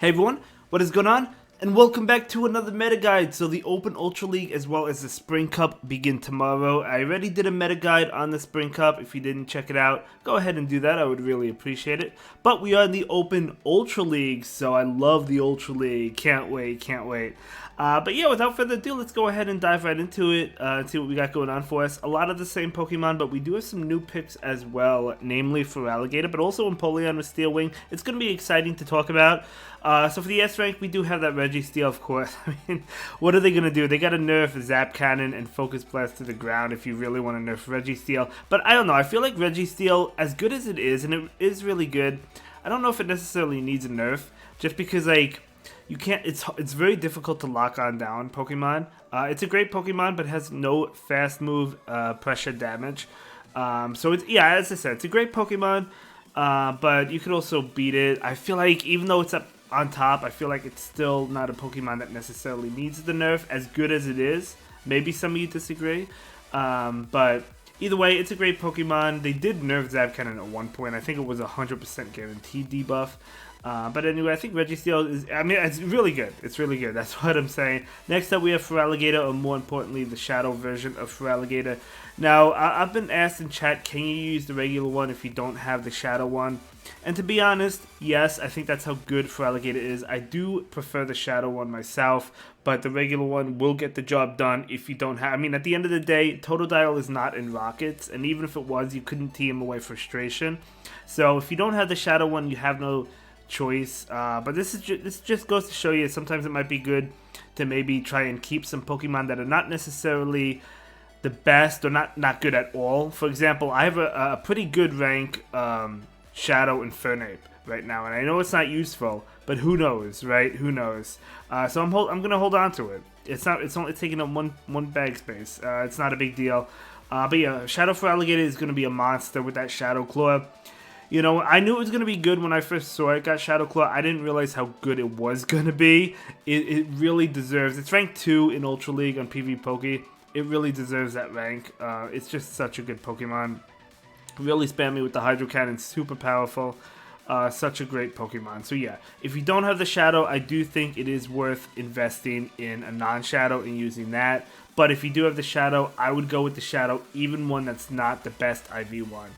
Hey everyone, what is going on? And welcome back to another meta guide. So the Open Ultra League as well as the Spring Cup begin tomorrow. I already did a meta guide on the Spring Cup. If you didn't check it out, go ahead and do that. I would really appreciate it. But we are in the Open Ultra League, so I love the Ultra League. Can't wait, can't wait. But yeah, without further ado, let's go ahead and dive right into it and see what we got going on for us. A lot of the same Pokemon, but we do have some new picks as well, namely for Alligator, but also Empoleon with Steel Wing. It's going to be exciting to talk about. So for the S rank, we do have that Registeel, of course. I mean, what are they going to do? They got to nerf Zap Cannon and Focus Blast to the ground if you really want to nerf Registeel. But I don't know. I feel like Registeel, as good as it is, and it is really good, I don't know if it necessarily needs a nerf, just because, like, you can't. It's very difficult to lock on down Pokemon. It's a great Pokemon, but has no fast move, pressure damage. So it's, yeah, as I said, it's a great Pokemon, but you could also beat it. I feel like even though it's up on top, I feel like it's still not a Pokemon that necessarily needs the nerf. As good as it is, maybe some of you disagree, but either way, it's a great Pokemon. They did nerf Zap Cannon at one point. I think it was 100% guaranteed debuff. But anyway, I think Registeel is, I mean, it's really good. It's really good. That's what I'm saying. Next up, we have Feraligatr, or more importantly, the Shadow version of Feraligatr. Now, I've been asked in chat, can you use the regular one if you don't have the Shadow one? And to be honest, yes, I think that's how good Feraligatr is. I do prefer the Shadow one myself, but the regular one will get the job done if you don't have... I mean, at the end of the day, Totodile is not in Rockets, and even if it was, you couldn't team away Frustration. So if you don't have the Shadow one, you have no choice. But this just goes to show you sometimes it might be good to maybe try and keep some Pokemon that are not necessarily the best or not good at all. For example, I have a pretty good rank Shadow Infernape right now, and I know it's not useful, but who knows, right? Who knows? So I'm gonna hold on to it. It's only taking up one bag space. It's not a big deal. But yeah, Shadow Feraligatr is gonna be a monster with that Shadow Claw. You know, I knew it was going to be good when I first saw it, got Shadow Claw. I didn't realize how good it was going to be. It really deserves... It's ranked 2 in Ultra League on PvPoke. It really deserves that rank. It's just such a good Pokemon. Really spam me with the Hydro Cannon. Super powerful. Such a great Pokemon. So yeah, if you don't have the Shadow, I do think it is worth investing in a non-Shadow and using that. But if you do have the Shadow, I would go with the Shadow, even one that's not the best IV one.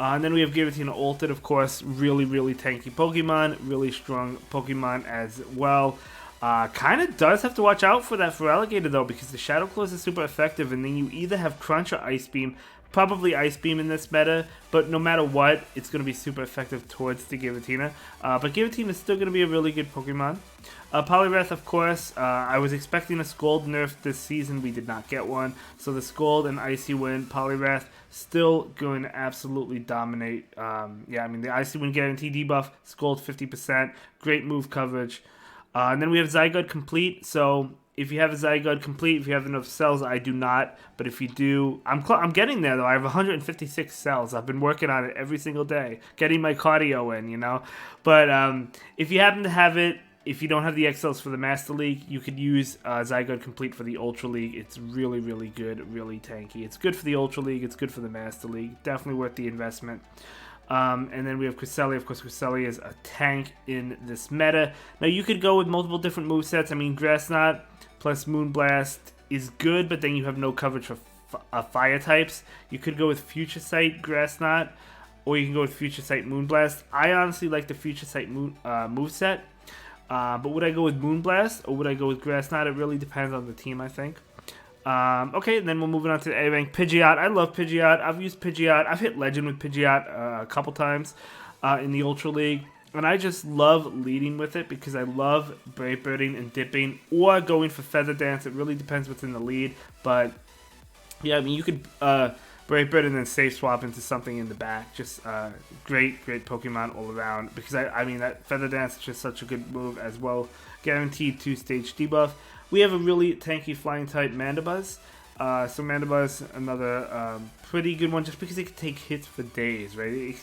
And then we have Giratina Altered, of course, really, really tanky Pokemon, really strong Pokemon as well. Kind of does have to watch out for that Feraligatr though, because the Shadow Claws is super effective, and then you either have Crunch or Ice Beam. Probably Ice Beam in this meta, but no matter what, it's going to be super effective towards the Giratina. But Giratina is still going to be a really good Pokemon. Poliwrath, of course, I was expecting a Scald nerf this season. We did not get one. So the Scald and Icy Wind, Poliwrath, still going to absolutely dominate. Yeah, I mean, the Icy Wind guarantee debuff, Scald 50%, great move coverage. And then we have Zygarde Complete, so... If you have a Zygarde Complete, if you have enough cells, I do not. But if you do, I'm getting there though. I have 156 cells. I've been working on it every single day, getting my cardio in, you know. But if you happen to have it, if you don't have the XLs for the Master League, you could use Zygarde Complete for the Ultra League. It's really, really good, really tanky. It's good for the Ultra League. It's good for the Master League. Definitely worth the investment. And then we have Cresselia. Of course, Cresselia is a tank in this meta. Now, you could go with multiple different movesets. I mean, Grass Knot plus Moonblast is good, but then you have no coverage for fire types. You could go with Future Sight Grass Knot, or you can go with Future Sight Moonblast. I honestly like the Future Sight moveset, but would I go with Moonblast, or would I go with Grass Knot? It really depends on the team, I think. Okay, and then we're moving on to the A rank. Pidgeot. I love Pidgeot. I've used Pidgeot. I've hit Legend with Pidgeot a couple times in the Ultra League. And I just love leading with it because I love Brave Birding and dipping or going for Feather Dance. It really depends what's in the lead. But yeah, I mean, you could Brave Bird and then safe swap into something in the back. Just great Pokemon all around. Because I mean, that Feather Dance is just such a good move as well. Guaranteed 2-stage debuff. We have a really tanky flying type Mandibuzz. So Mandibuzz, another pretty good one, just because it can take hits for days, right?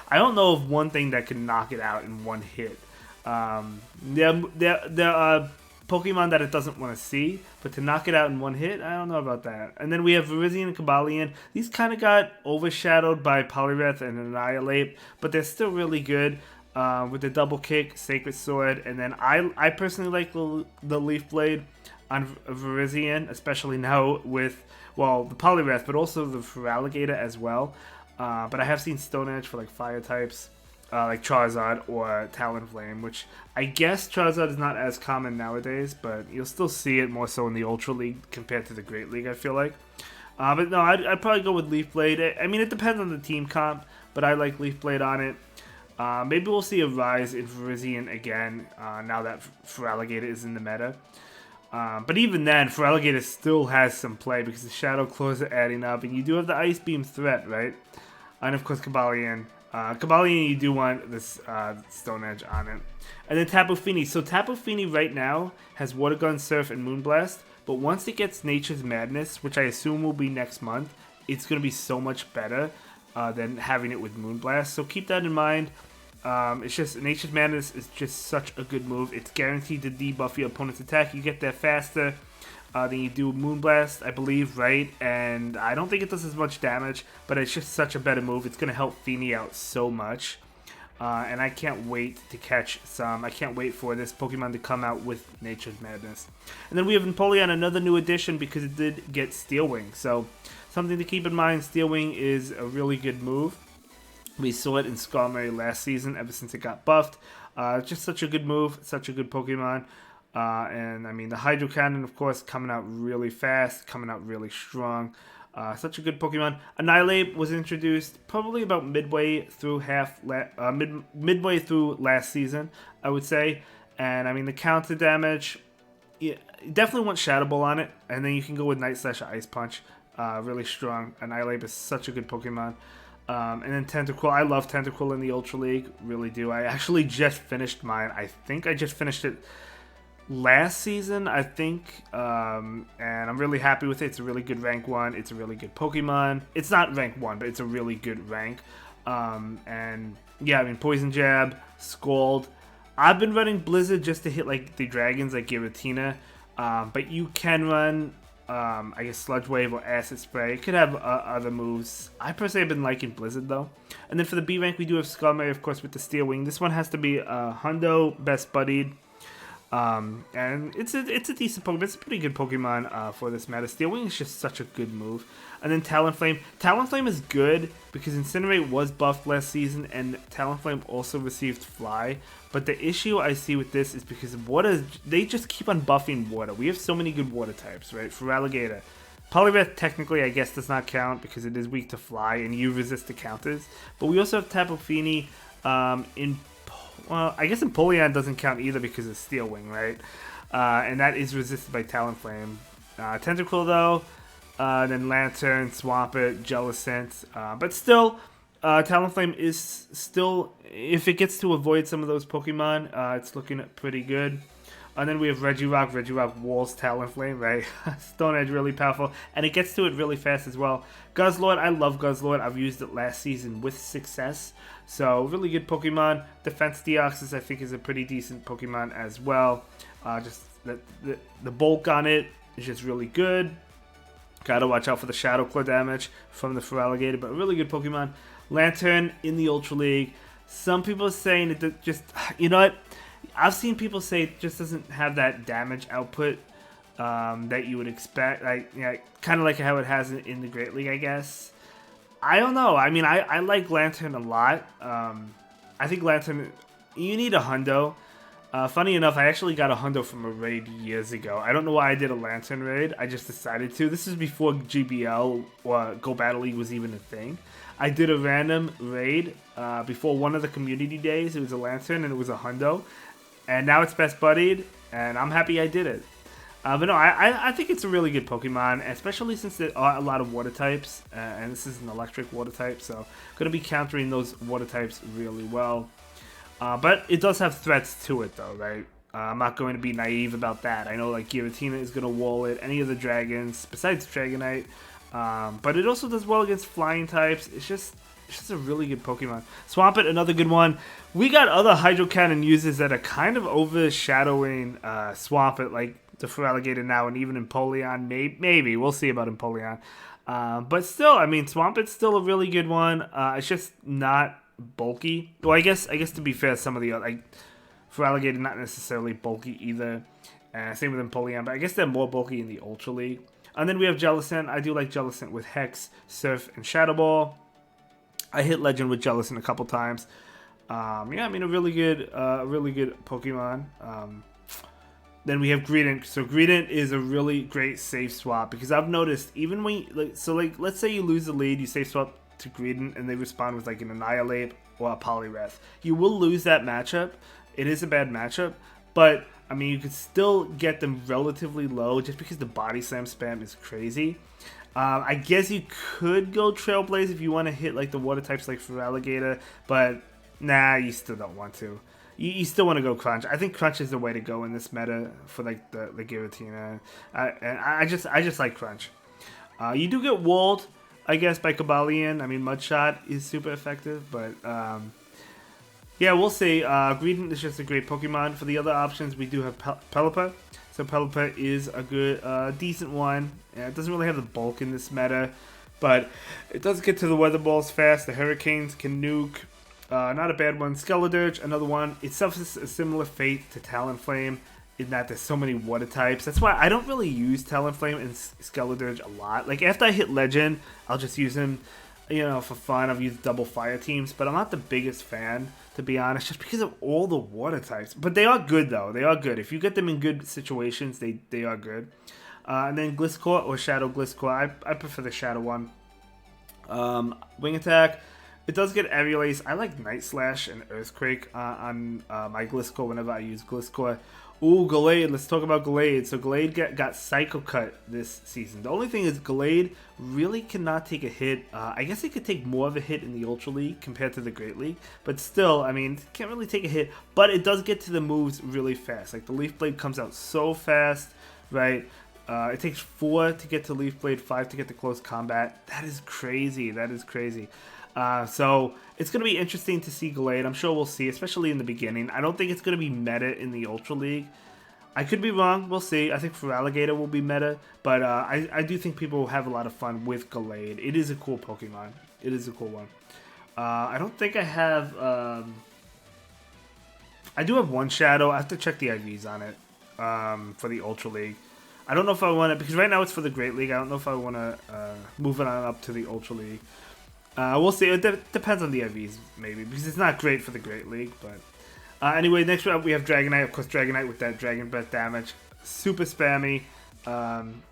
I don't know of one thing that can knock it out in one hit. There are Pokemon that it doesn't want to see, but to knock it out in one hit, I don't know about that. And then we have Virizion and Cobalion. These kind of got overshadowed by Poliwrath and Annihilate, but they're still really good. with the double kick, Sacred Sword, and then I personally like the Leaf Blade on Virizion, especially now with, well, the Poliwrath, but also the Feraligatr as well. But I have seen Stone Edge for like fire types, like Charizard or Talonflame, which I guess Charizard is not as common nowadays, but you'll still see it more so in the Ultra League compared to the Great League, I feel like. But no, I'd probably go with Leaf Blade. I mean, it depends on the team comp, but I like Leaf Blade on it. Maybe we'll see a rise in Virizion again now that Feraligatr is in the meta. But even then, Feraligatr still has some play because the Shadow Claws are adding up, and you do have the Ice Beam threat, right? And of course, Cobalion. Cobalion, you do want this Stone Edge on it. And then Tapu Fini. So Tapu Fini right now has Water Gun, Surf, and Moonblast. But once it gets Nature's Madness, which I assume will be next month, it's going to be so much better than having it with Moonblast. So keep that in mind. It's just, Nature's Madness is just such a good move. It's guaranteed to debuff your opponent's attack. You get there faster than you do Moonblast, I believe, right? And I don't think it does as much damage, but it's just such a better move. It's going to help Fini out so much. And I can't wait to catch some. I can't wait for this Pokemon to come out with Nature's Madness. And then we have Empoleon, another new addition because it did get Steel Wing. So something to keep in mind, Steel Wing is a really good move. We saw it in Skarmory last season ever since it got buffed. Just such a good move, such a good Pokemon. And I mean, the Hydro Cannon, of course, coming out really fast, coming out really strong. Such a good Pokemon. Annihilate was introduced probably about midway through midway through last season, I would say. And I mean, the counter damage, yeah, definitely want Shadow Ball on it, and then you can go with Night Slash or Ice Punch. Really strong. Annihilate is such a good Pokemon. And then Tentacool. I love Tentacool in the Ultra League, really do. I actually just finished mine. I think I just finished it last season, I think, and I'm really happy with it. It's a really good rank 1. It's a really good Pokemon. It's not rank 1, but it's a really good rank. And yeah, I mean, Poison Jab, Scald. I've been running Blizzard just to hit like the dragons like Giratina, but you can run I guess Sludge Wave or Acid Spray. It could have other moves. I personally have been liking Blizzard though. And then for the B rank, we do have Skarmory, of course, with the Steel Wing. This one has to be Hundo, Best Buddied. And it's a decent Pokemon. It's a pretty good Pokemon for this meta. Steel Wing is just such a good move. And then Talonflame. Talonflame is good because Incinerate was buffed last season, and Talonflame also received Fly. But the issue I see with this is because water, they just keep on buffing water. We have so many good water types, right? Feraligatr. Poliwrath technically, I guess, does not count because it is weak to Fly, and you resist the counters. But we also have Tapu Fini well, I guess Empoleon doesn't count either because it's Steel Wing, right? And that is resisted by Talonflame. Tentacool, though, then Lantern, Swampert, Jellicent. But still, Talonflame is still, if it gets to avoid some of those Pokemon, it's looking pretty good. And then we have Regirock. Regirock walls Talonflame, right? Stone Edge, really powerful. And it gets to it really fast as well. Guzzlord, I love Guzzlord. I've used it last season with success. So, really good Pokemon. Defense Deoxys, I think, is a pretty decent Pokemon as well. Just the bulk on it is just really good. Gotta watch out for the Shadow Claw damage from the Feraligatr, but a really good Pokemon. Lantern in the Ultra League. Some people are saying it just, you know what? I've seen people say it just doesn't have that damage output that you would expect. Like, yeah, kind of like how it has in the Great League, I guess. I don't know. I mean, I like Lantern a lot. I think Lantern, you need a Hundo. Funny enough, I actually got a Hundo from a raid years ago. I don't know why I did a Lantern raid. I just decided to. This is before GBL or Go Battle League was even a thing. I did a random raid before one of the community days. It was a Lantern and it was a Hundo. And now it's Best Buddied, and I'm happy I did it. But no, I think it's a really good Pokemon, especially since there are a lot of water types, and this is an electric water type, so going to be countering those water types really well. But it does have threats to it, though, right? I'm not going to be naive about that. I know like Giratina is going to wall it, any of the dragons, besides Dragonite. But it also does well against flying types. It's just a really good Pokemon. Swampert, another good one. We got other Hydro Cannon users that are kind of overshadowing Swampert, like the Feraligatr now, and even Empoleon. Maybe. We'll see about Empoleon. But still, I mean, Swampert's still a really good one. It's just not bulky. Well, I guess to be fair, some of the other, like for Alligator, not necessarily bulky either. Same with Empoleon, but I guess they're more bulky in the Ultra League. And then we have Jellicent. I do like Jellicent with Hex, Surf, and Shadow Ball. I hit Legend with Jellicent a couple times. Yeah, I mean a really good Pokemon. Then we have Greedent. So Greedent is a really great safe swap because I've noticed even when let's say you lose the lead, you safe swap to Greedent and they respond with like an Annihilate or a Poliwrath. You will lose that matchup. It is a bad matchup, but I mean you could still get them relatively low just because the Body Slam spam is crazy. I guess you could go Trailblaze if you want to hit like the water types like for Alligator, but nah, you still don't want to. You still want to go Crunch. I think Crunch is the way to go in this meta for like the Giratina. I just like Crunch. You do get walled, I guess, by Cobalion. I mean, Mudshot is super effective, but yeah, we'll see. Greedent is just a great Pokemon. For the other options, we do have Pelipper. So Pelipper is a good, decent one. Yeah, it doesn't really have the bulk in this meta, but it does get to the Weather Balls fast. The Hurricanes can nuke. Not a bad one. Skeledirge, another one. It suffers a similar fate to Talonflame in that there's so many water types. That's why I don't really use Talonflame and Skeledirge a lot. Like after I hit Legend, I'll just use him, you know, for fun. I've used double fire teams, but I'm not the biggest fan, to be honest, just because of all the water types. But they are good though. They are good. If you get them in good situations, they are good. And then Gliscor or Shadow Gliscor. I prefer the Shadow one. Wing attack. It does get Aerial Ace. I like Night Slash and Earthquake on my Gliscor whenever I use Gliscor. Ooh, Gallade. Let's talk about Gallade. So Gallade got Psycho Cut this season. The only thing is Gallade really cannot take a hit. I guess it could take more of a hit in the Ultra League compared to the Great League. But still, I mean, it can't really take a hit. But it does get to the moves really fast. Like the Leaf Blade comes out so fast, right? It takes 4 to get to Leaf Blade, 5 to get to close combat. That is crazy. That is crazy. So it's going to be interesting to see Gallade. I'm sure we'll see, especially in the beginning. I don't think it's going to be meta in the Ultra League. I could be wrong. We'll see. I think for Alligator will be meta. But I do think people will have a lot of fun with Gallade. It is a cool Pokemon. It is a cool one. I don't think I have... I do have one Shadow. I have to check the IVs on it for the Ultra League. I don't know if I want to... Because right now it's for the Great League. I don't know if I want to move it on up to the Ultra League. We'll see. It depends on the IVs, maybe, because it's not great for the Great League. But anyway, next up we have Dragonite. Of course, Dragonite with that Dragon Breath damage, super spammy.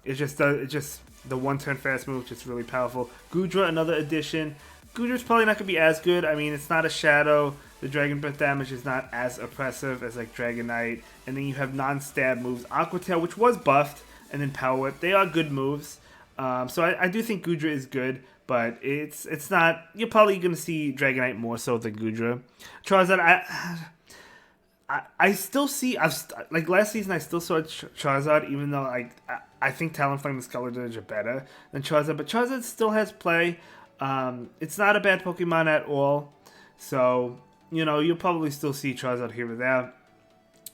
It just the one-turn fast move, just really powerful. Goodra, another addition. Goodra's probably not gonna be as good. I mean, it's not a Shadow. The Dragon Breath damage is not as oppressive as like Dragonite. And then you have non-stab moves, Aqua Tail, which was buffed, and then Power Whip. They are good moves. So I do think Goodra is good. But it's not. You're probably gonna see Dragonite more so than Goodra. Charizard, I still see. Like last season, I still saw Charizard, even though I think Talonflame and Skeledirge are better than Charizard. But Charizard still has play. It's not a bad Pokemon at all. So you know you'll probably still see Charizard here or there.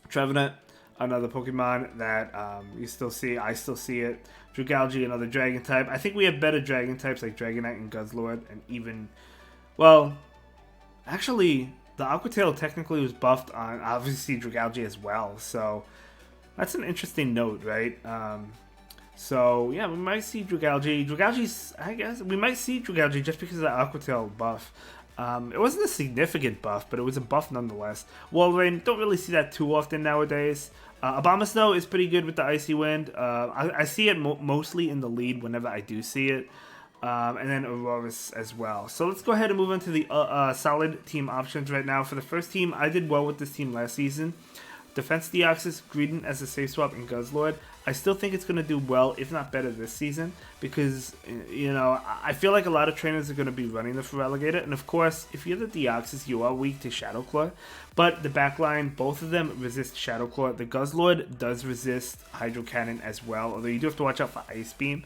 Trevenant, another Pokemon that you still see. I still see it. Dragalge, another Dragon type. I think we have better Dragon types like Dragonite and Guzzlord, and even, well, actually, the Aqua Tail technically was buffed on, obviously, Dragalge as well. So that's an interesting note, right? So yeah, we might see Dragalge. Dragalge's, I guess, we might see Dragalge just because of the Aqua Tail buff. It wasn't a significant buff, but it was a buff nonetheless. Walrein, don't really see that too often nowadays. Abomasnow is pretty good with the Icy Wind. I see it mostly in the lead whenever I do see it. And then Aurorus as well. So let's go ahead and move on to the solid team options right now. For the first team, I did well with this team last season. Defense Deoxys, Greedent as a safe swap, and Guzzlord. I still think it's going to do well, if not better, this season. Because, you know, I feel like a lot of trainers are going to be running the Feraligatr. And of course, if you're the Deoxys, you are weak to Shadow Claw. But the backline, both of them resist Shadow Claw. The Guzzlord does resist Hydro Cannon as well. Although you do have to watch out for Ice Beam.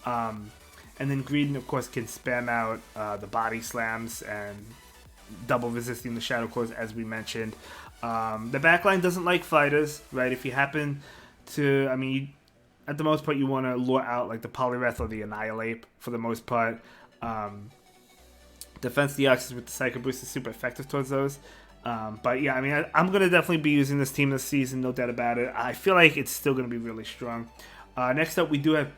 And then Greedent, of course, can spam out the Body Slams and double resisting the Shadow Claws, as we mentioned. The backline doesn't like fighters, right? If you happen to, I mean, at the most part, you want to lure out like the Poliwrath or the Annihilate for the most part. Defense Deoxys with the Psycho Boost is super effective towards those. But yeah, I mean, I'm going to definitely be using this team this season, no doubt about it. I feel like it's still going to be really strong. Next up, we do have,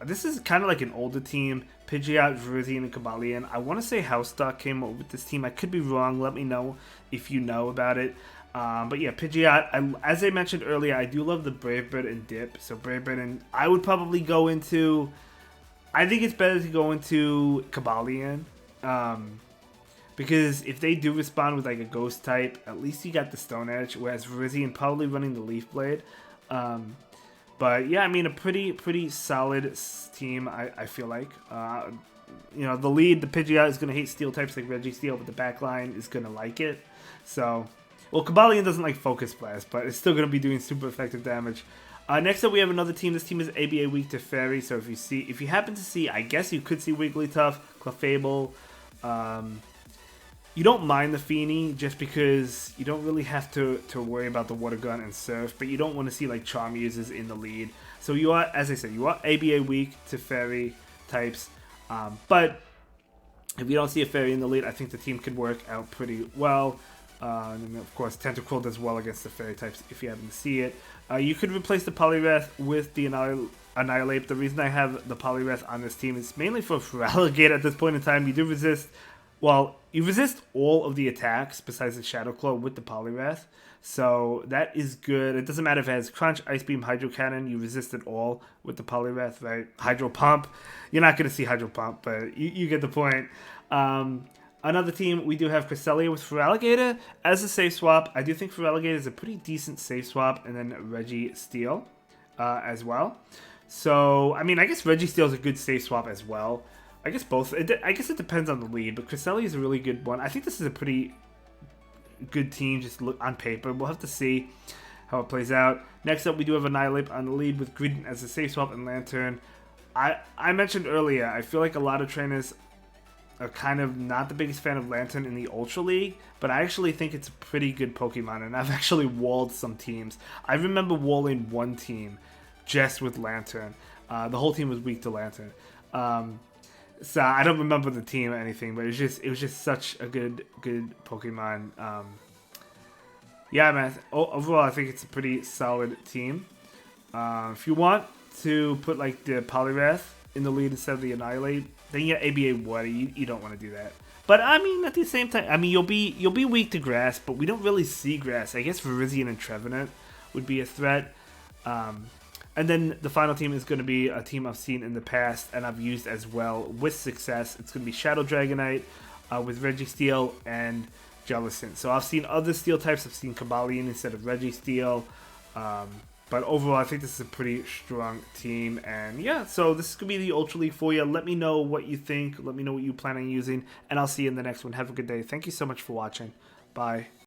this is kind of like an older team, Pidgeot, Virizion, and Cobalion. I want to say Housestock came up with this team. I could be wrong. Let me know if you know about it. But yeah, Pidgeot, as I mentioned earlier, I do love the Brave Bird and Dip. So Brave Bird, and I would probably go into, I think it's better to go into Cobalion. Because if they do respond with like a Ghost type, at least you got the Stone Edge, whereas Virizion probably running the Leaf Blade. But yeah, I mean, a pretty solid team, I feel like. You know, the lead, the Pidgeot is going to hate Steel types like Registeel, but the back line is going to like it. So, well, Cobalion doesn't like Focus Blast, but it's still going to be doing super effective damage. Next up, we have another team. This team is ABA weak to Fairy, so if you happen to see, I guess you could see Wigglytuff, Clefable. You don't mind the Feeny just because you don't really have to worry about the Water Gun and Surf, but you don't want to see like Charm users in the lead. So you are, as I said, you are ABA weak to Fairy types, but if you don't see a Fairy in the lead, I think the team could work out pretty well. And then of course, Tentacruel does well against the Fairy types if you happen to see it. You could replace the Poliwrath with the Annihilate. The reason I have the Poliwrath on this team is mainly for Feraligatr at this point in time. You do resist. Well, you resist all of the attacks besides the Shadow Claw with the Poliwrath, so that is good. It doesn't matter if it has Crunch, Ice Beam, Hydro Cannon, you resist it all with the Poliwrath, right? Hydro Pump, you're not going to see Hydro Pump, but you get the point. Another team, we do have Cresselia with Feraligatr as a safe swap. I do think Feraligatr is a pretty decent safe swap, and then Registeel as well. So, I mean, I guess Registeel is a good safe swap as well. I guess both. I guess it depends on the lead, but Cresselia is a really good one. I think this is a pretty good team, just look on paper. We'll have to see how it plays out. Next up, we do have Annihilate on the lead with Greedent as a safe swap and Lantern. I mentioned earlier, I feel like a lot of trainers are kind of not the biggest fan of Lantern in the Ultra League, but I actually think it's a pretty good Pokemon, and I've actually walled some teams. I remember walling one team just with Lantern. The whole team was weak to Lantern. So I don't remember the team or anything, but it was just such a good Pokemon. Yeah, man. Overall, I think it's a pretty solid team. If you want to put like the Poliwrath in the lead instead of the Annihilate, then you got ABA Water. You don't want to do that. But I mean, at the same time, I mean, you'll be weak to Grass, but we don't really see Grass. I guess Virizion and Trevenant would be a threat. And then the final team is going to be a team I've seen in the past and I've used as well with success. It's going to be Shadow Dragonite with Registeel and Jellicent. So I've seen other Steel types. I've seen Cobalion instead of Registeel. But overall, I think this is a pretty strong team. And yeah, so this is going to be the Ultra League for you. Let me know what you think. Let me know what you plan on using. And I'll see you in the next one. Have a good day. Thank you so much for watching. Bye.